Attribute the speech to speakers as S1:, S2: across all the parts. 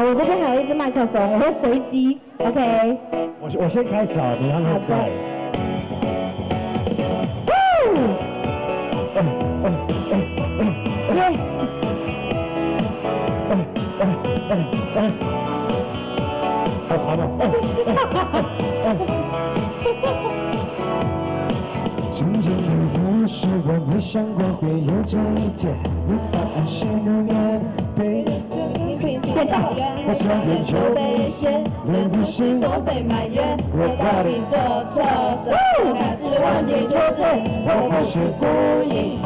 S1: 我这边还有一支麦克风，我会随机 ，OK。
S2: 我先开始啊，你让他带。好长曾经有故事，我没想过会有这一天，无法安心永远被我身边就被嫌，连不幸都被埋怨，我到底做错什么？还是问题就对，我不是故意，我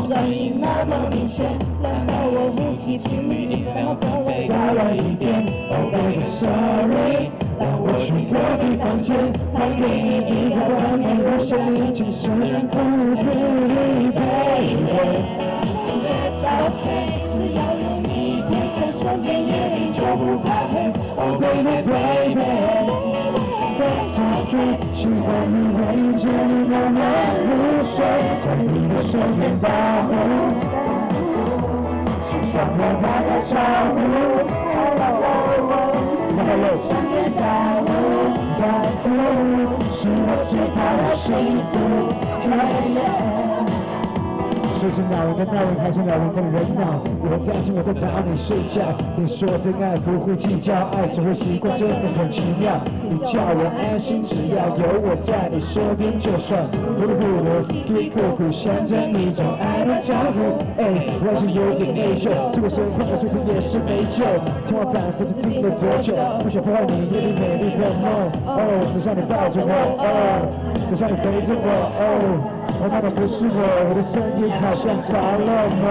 S2: 声音那么明显，然后我呼吸去你，然后稍微大了一点。Oh baby sorry， 当我去隔壁房间，还给你一个完美无限的精神不自理 baby。That's okay， 只要有你陪在身边，夜里就不怕黑。Oh baby baby，That's okay， 喜欢你围着你慢慢入睡，在你的身边打呼，请向我打个招呼。Hello， 身边打呼，是我最大的幸福。说是恼人的闹人，还是恼人的人闹？我担心我在找你睡觉。你说真爱不会计较，爱只会习惯，真的很奇妙。你叫我安心，只要有我在你身边，就算糊里糊涂，一个苦想着你种爱的招呼。我是有点内疚，这个身况的岁数也是没救。听我反复着听了多久，不想破坏你夜里美丽的梦。只想你抱着我，只想你陪着我。我那个不是我的声音好像着了魔。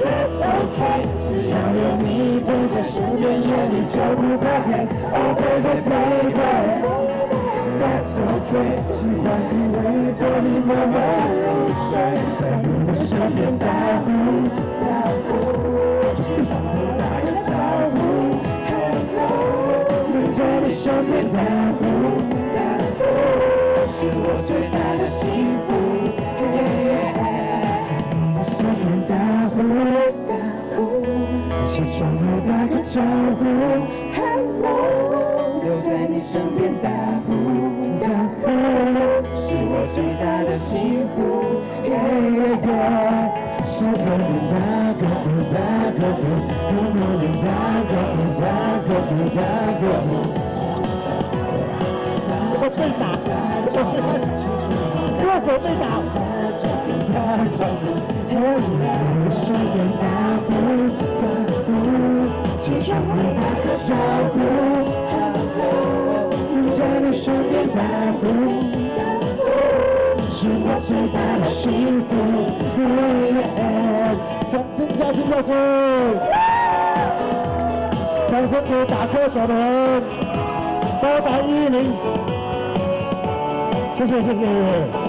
S2: That's okay， 只要有你陪在身边，夜里就不怕黑。Oh baby baby，That's okay， 喜欢你围着你慢慢入睡，在你的身边打呼，向我打个招呼。围在你身边打呼。是我最大的幸福，在你身边打呼，起床后打个招呼 ，Hello， 留在你身边打呼，是我最大的幸福，是和你打个呼，打个呼，跟我们打个呼，打个呼，打个呼。我最傻，我手最傻。身边打呼，经常会打个招呼，在你身边打呼，是我最大的幸福。掌声告诉，掌声给打歌手的人，高达10。谢谢。